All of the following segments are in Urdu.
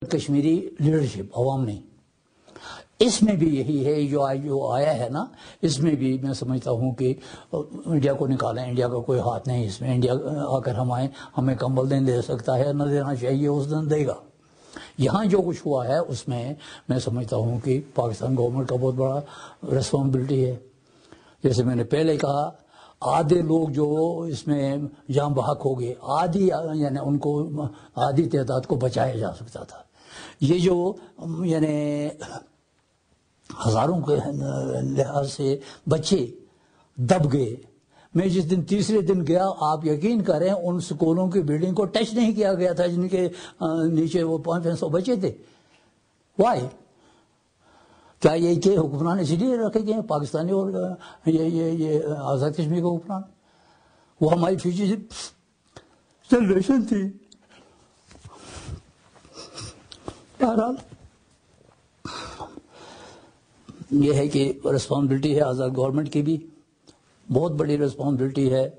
کشمیری لیڈرشپ عوام نے، اس میں بھی یہی ہے جو آیا ہے نا، اس میں بھی میں سمجھتا ہوں کہ انڈیا کو نکالیں، انڈیا کا کوئی ہاتھ نہیں اس میں. انڈیا آ کر ہمیں کمبل نہیں دے سکتا ہے، نہ دینا چاہیے، اس دن دے گا. یہاں جو کچھ ہوا ہے اس میں سمجھتا ہوں کہ پاکستان گورنمنٹ کا بہت بڑا رسپانسبلٹی ہے. جیسے میں نے پہلے کہا، آدھے لوگ جو اس میں جاں بحق ہو گئے، یعنی ان کو آدھی تعداد کو بچایا جا سکتا تھا. یہ جو یعنی ہزاروں کے لحاظ سے بچے دب گئے. میں جس دن تیسرے دن گیا، آپ یقین کریں ان سکولوں کی بلڈنگ کو ٹچ نہیں کیا گیا تھا جن کے نیچے وہ 500 بچے تھے. وائی؟ کیا یہ کہ حکمران اس لیے رکھے گئے ہیں پاکستانی اور یہ آزاد کشمیر کا حکمران؟ وہ ہماری فیوچر جنریشن تھی. بہرحال یہ ہے کہ رسپانسبلٹی ہے آزاد گورنمنٹ کی بھی، بہت بڑی رسپانسبلٹی ہے،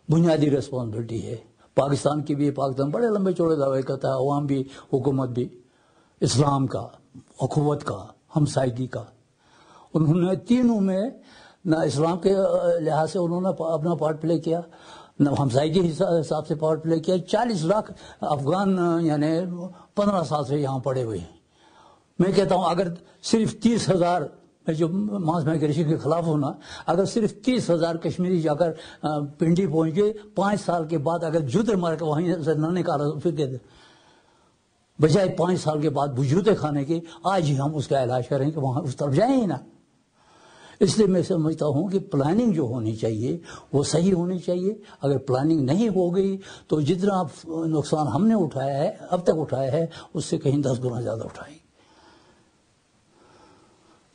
بنیادی رسپانسبلٹی ہے. پاکستان کی بھی، پاکستان بڑے لمبے چوڑے دعوے کرتا ہے، عوام بھی، حکومت بھی، اسلام کا، اخوت کا، ہمسائیگی کا. انہوں نے تینوں میں نہ اسلام کے لحاظ سے انہوں نے اپنا پارٹ پلے کیا، نہ ہمسائیگی کے حساب سے پارٹ پلے کیا. 40 لاکھ افغان یعنی 15 سال سے یہاں پڑے ہوئے ہیں. میں کہتا ہوں اگر صرف 30,000، میں جو ماس مائگریشن کے خلاف ہوں نا، اگر صرف 30,000 کشمیری جا کر پنڈی پہنچ گئے 5 سال کے بعد، اگر جوتے مار کے وہیں سے نہ نکالا، پھر کہتے بجائے 5 سال کے بعد جوتے کھانے کے، آج ہی ہم اس کا علاج کریں کہ وہاں اس طرف جائیں ہی نا. اس لیے میں سمجھتا ہوں کہ پلاننگ جو ہونی چاہیے وہ صحیح ہونی چاہیے. اگر پلاننگ نہیں ہو گئی تو جتنا نقصان ہم نے اٹھایا ہے اب تک اٹھایا ہے، اس سے کہیں 10 گنا زیادہ اٹھائیں.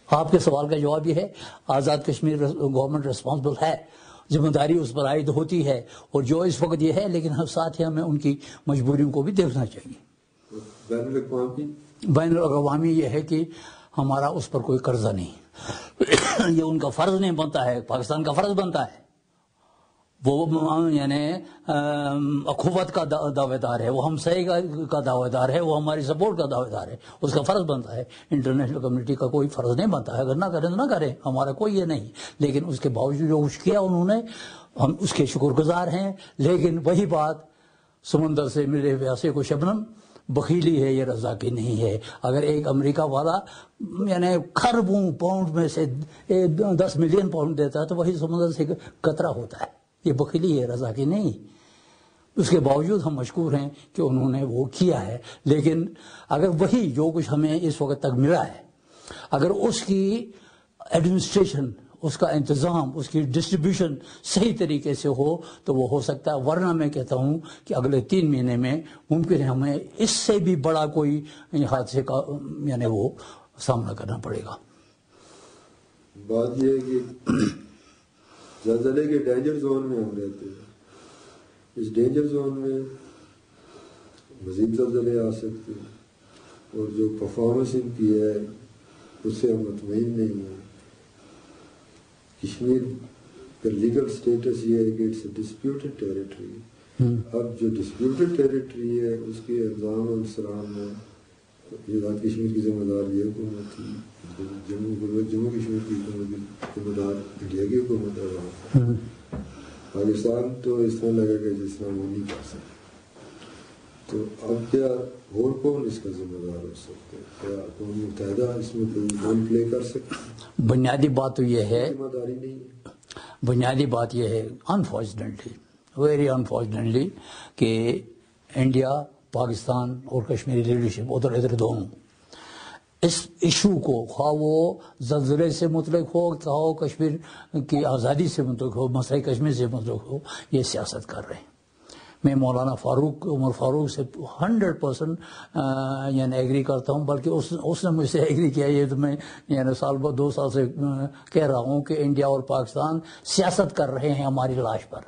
آپ کے سوال کا جواب یہ ہے، آزاد کشمیر گورنمنٹ ریسپانسبل ہے، ذمہ داری اس پر عائد ہوتی ہے. اور جو اس وقت یہ ہے، لیکن ساتھ ہی ہمیں ان کی مجبوریوں کو بھی دیکھنا چاہیے. بین الاقوامی یہ ہے کہ ہمارا اس پر کوئی قرضہ نہیں. یہ ان کا فرض نہیں بنتا ہے، پاکستان کا فرض بنتا ہے. وہ یعنی اخوت کا دعوے دار ہے، وہ ہمسائے کا دعوے دار ہے، وہ ہماری سپورٹ کا دعوے دار ہے. اس کا فرض بنتا ہے. انٹرنیشنل کمیونٹی کا کوئی فرض نہیں بنتا ہے. اگر نہ کریں تو نہ کریں، ہمارا کوئی یہ نہیں. لیکن اس کے باوجود جو کچھ کیا انہوں نے، ہم اس کے شکر گزار ہیں. لیکن وہی بات، سمندر سے ملے پیاسے کو شبنم، بخیلی ہے یہ رضا کی نہیں ہے. اگر ایک امریکہ والا یعنی خربوں پاؤنڈ میں سے 10 ملین پاؤنڈ دیتا ہے تو وہی سمندر سے قطرہ ہوتا ہے. یہ بخیلی ہے، رضا کی نہیں. اس کے باوجود ہم مشکور ہیں کہ انہوں نے وہ کیا ہے. لیکن اگر وہی جو کچھ ہمیں اس وقت تک ملا ہے، اگر اس کی ایڈمنسٹریشن، اس کا انتظام، اس کی ڈسٹریبیوشن صحیح طریقے سے ہو تو وہ ہو سکتا ہے. ورنہ میں کہتا ہوں کہ اگلے 3 مہینے میں ممکن ہے ہمیں اس سے بھی بڑا کوئی حادثے کا یعنی وہ سامنا کرنا پڑے گا. بات یہ ہے کہ زلزلے کے ڈینجر زون میں ہم رہتے ہیں. اس ڈینجر زون میں مزید زلزلے آ سکتے ہیں، اور جو پرفارمنس ان کی ہے اس سے ہم مطمئن نہیں ہیں. کشمیر کا لیگل سٹیٹس یہ ہے کہ اٹس اے ڈسپیوٹڈ ٹیریٹری. اب جو ڈسپیوٹڈ ٹیریٹری ہے اس کے انضام و انصرام میں آزاد کشمیر کی ذمہ دار یہ حکومت تھی، جموں کشمیر کی حکومت کی ذمہ دار انڈیا کی حکومت ہے. پاکستان تو اس طرح لگے گا جس طرح وہ نہیں کر سکتا. تو اب کیا اور کون اس کا ذمہ دار ہو سکتا ہے؟ کیا اقوام متحدہ اس میں کوئی رول پلے کر سکتا ہے؟ بنیادی بات تو یہ ہے، ذمہ داری نہیں ہے. بنیادی بات یہ ہے، انفارچونیٹلی، ویری انفارچونیٹلی، کہ انڈیا، پاکستان اور کشمیری لیڈرشپ ادھر دونوں اس ایشو کو، خواہ وہ زلزلے سے متعلق ہو، خواہ کشمیر کی آزادی سے متعلق ہو، مسئلہ کشمیر سے متعلق ہو، یہ سیاست کر رہے ہیں. میں مولانا عمر فاروق سے 100% یعنی ایگری کرتا ہوں. بلکہ اس نے مجھ سے ایگری کیا. یہ تو میں یعنی 2 سال سے کہہ رہا ہوں کہ انڈیا اور پاکستان سیاست کر رہے ہیں ہماری لاش پر،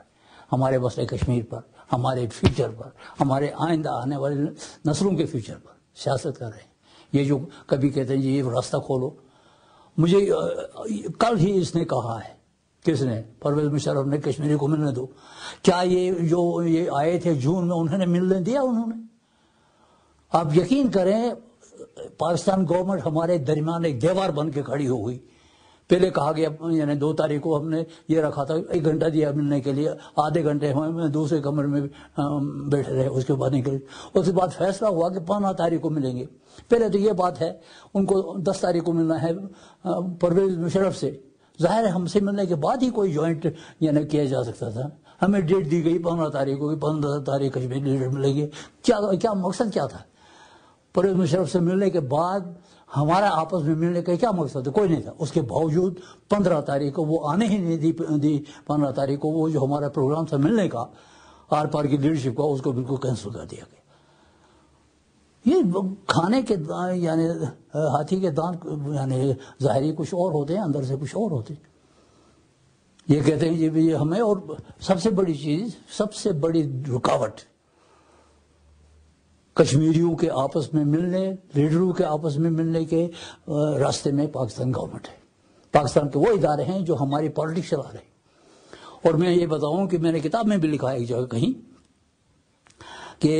ہمارے مسئلہ کشمیر پر، ہمارے فیوچر پر، ہمارے آئندہ آنے والے نسلوں کے فیوچر پر سیاست کر رہے ہیں. یہ جو کبھی کہتے ہیں یہ راستہ کھولو، مجھے کل ہی اس نے کہا ہے. کس نے؟ پرویز مشرف نے، کشمیری کو ملنے دو. کیا یہ آئے تھے جون میں، انہوں نے ملنے دیا؟ انہوں نے. آپ یقین کریں پاکستان گورنمنٹ ہمارے درمیان ایک دیوار بن کے کھڑی ہو گئی. پہلے کہا گیا یعنی 2 تاریخ کو ہم نے یہ رکھا تھا 1 گھنٹہ دیا ملنے کے لیے, آدھے گھنٹے ہمیں دوسرے کمرے میں بیٹھے رہے, اس کے بعد نکلے. اس کے بعد فیصلہ ہوا کہ 15 تاریخ کو ملیں گے. پہلے تو یہ بات ہے ان کو 10 تاریخ کو ملنا ہے پرویز مشرف سے. ظاہر ہے ہم سے ملنے کے بعد ہی کوئی جوائنٹ یعنی کیا جا سکتا تھا. ہمیں ڈیٹ دی گئی 15 تاریخ کو, 15 تاریخ کشمیر لیڈر ملیں گے. کیا مقصد کیا تھا؟ پرویز مشرف سے ملنے کے بعد ہمارا آپس میں ملنے کا کیا مقصد ہے؟ کوئی نہیں تھا. اس کے باوجود 15 تاریخ کو وہ آنے ہی نہیں دی. 15 تاریخ کو وہ جو ہمارا پروگرام تھا ملنے کا آر پار کی لیڈرشپ کا, اس کو بالکل کینسل کر دیا گیا. یہ کھانے کے یعنی ہاتھی کے دانت یعنی ظاہری کچھ اور ہوتے ہیں, اندر سے کچھ اور ہوتے ہیں. یہ کہتے ہیں یہ ہمیں, اور سب سے بڑی چیز, سب سے بڑی رکاوٹ کشمیریوں کے آپس میں ملنے, لیڈروں کے آپس میں ملنے کے راستے میں پاکستان گورنمنٹ ہے. پاکستان کے وہ ادارے ہیں جو ہماری پالیٹکس چلا رہے ہیں. اور میں یہ بتاؤں کہ میں نے کتاب میں بھی لکھا ہے ایک جگہ کہیں کہ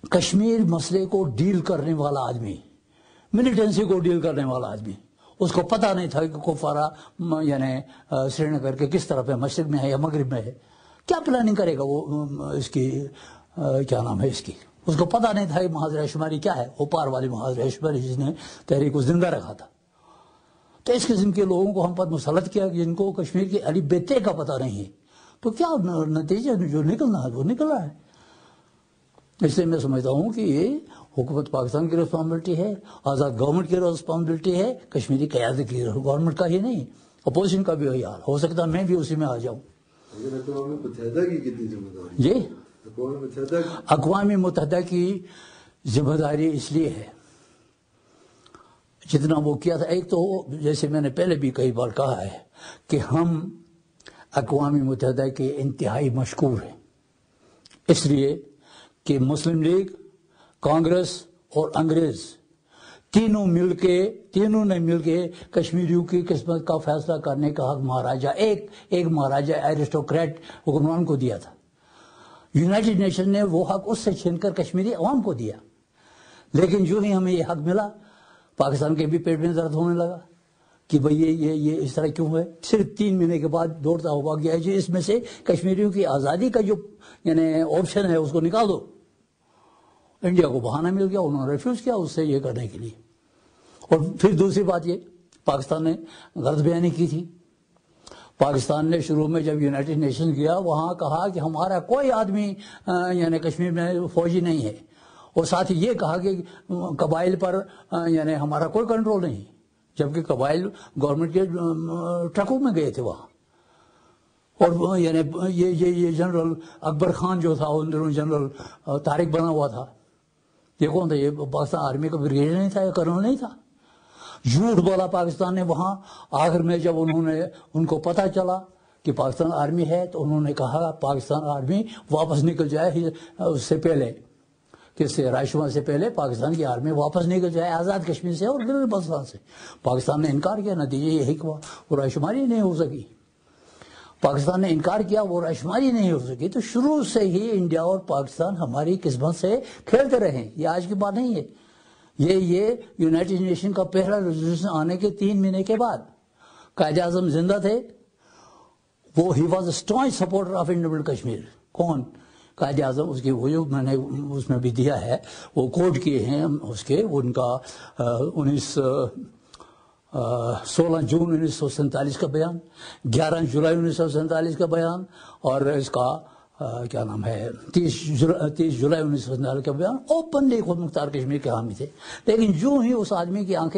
کشمیر مسئلے کو ڈیل کرنے والا آدمی, ملیٹنسی کو ڈیل کرنے والا آدمی, اس کو پتہ نہیں تھا کہ کپوارہ یعنی سری نگر کے کس طرف ہے, مشرق میں ہے یا مغرب میں ہے. کیا پلاننگ کرے گا وہ اس کی کیا نام ہے اس کی, اس کو پتہ نہیں تھا کہ محاذ شماری کیا ہے, اوپار والی محاذ شماری جس نے تحریک کو زندہ رکھا تھا. تو اس قسم کے لوگوں کو ہم پر مسلط کیا جن کو کشمیر کے الف بے تے کا پتہ نہیں ہے. تو کیا نتیجہ جو نکلنا ہے وہ نکل رہا ہے. اس لیے میں سمجھتا ہوں کہ یہ حکومت پاکستان کی رسپانسبلٹی ہے, آزاد گورنمنٹ کی رسپانسبلٹی ہے, کشمیری قیادت کی گورنمنٹ کا ہی نہیں, اپوزیشن کا بھی وہی حال. ہو سکتا ہے میں بھی اسی میں آ جاؤں. اقوام متحدہ کی کتنی ذمہ داری؟ جی, اقوام متحدہ کی ذمہ داری اس لیے ہے جتنا وہ کیا تھا. ایک تو جیسے میں نے پہلے بھی کئی بار کہا ہے کہ ہم اقوام متحدہ کے انتہائی مشکور ہیں, اس لیے کہ مسلم لیگ, کانگریس اور انگریز تینوں نے مل کے کشمیریوں کی قسمت کا فیصلہ کرنے کا حق مہاراجہ ایک مہاراجہ ایرسٹوکریٹ حکمران کو دیا تھا. یونائٹڈ نیشن نے وہ حق اس سے چھین کر کشمیری عوام کو دیا. لیکن جو ہی ہمیں یہ حق ملا, پاکستان کے بھی پیٹ میں درد ہونے لگا کہ بھئی یہ اس طرح کیوں ہے. صرف 3 مہینے کے بعد دوڑتا ہوا گیا جی اس میں سے کشمیریوں کی آزادی کا جو یعنی آپشن ہے اس کو نکال دو. انڈیا کو بہانہ مل گیا, انہوں نے ریفیوز کیا اس سے یہ کرنے کے لیے. اور پھر دوسری بات یہ, پاکستان نے غلط بیانی کی تھی. پاکستان نے شروع میں جب یونائٹڈ نیشن گیا وہاں کہا کہ ہمارا کوئی آدمی یعنی کشمیر میں فوجی نہیں ہے, اور ساتھ ہی یہ کہا کہ قبائل پر یعنی ہمارا کوئی کنٹرول نہیں, جبکہ قبائل گورنمنٹ کے ٹرکوں میں گئے تھے وہاں. اور یعنی یہ جنرل اکبر خان جو تھا ان دنوں جنرل طارق بنا ہوا تھا, یہ کون تھا؟ یہ پاکستان آرمی کا بریگیڈیئر نہیں تھا یا کرنل نہیں تھا. جھوٹ بولا پاکستان نے وہاں. آخر میں جب ان کو پتہ چلا کہ پاکستان آرمی ہے تو انہوں نے کہا پاکستان آرمی واپس نکل جائے, اس سے پہلے کس سے, رائے شمار سے پہلے پاکستان کی آرمی واپس نکل جائے آزاد کشمیر سے اور گلگت بلتستان سے. پاکستان نے انکار کیا, نتیجہ یہی ہوا وہ رائے شماری نہیں ہو سکی. پاکستان نے انکار کیا, وہ رائے شماری نہیں ہو سکی. تو شروع سے ہی انڈیا اور پاکستان ہماری قسمت سے کھیلتے رہے. یہ آج کی بات نہیں ہے, یہ یونائٹڈ نیشن کا پہلا ریزولوشن آنے کے 3 مہینے کے بعد قائد اعظم زندہ تھے. وہ he was a staunch supporter of independent Kashmir. کون قائد اعظم؟ اس کی وہ جو میں نے اس میں بھی دیا ہے, وہ کوٹ کیے ہیں اس کے, ان کا 16 جون 1947 کا بیان, 11 جولائی 1947 کا بیان, اور اس کا کیا نام ہے 30 جولائی 1947 کا بیان. اوپنلی خود مختار کشمیر کے حامی تھے. لیکن جو ہی اس آدمی کی آنکھیں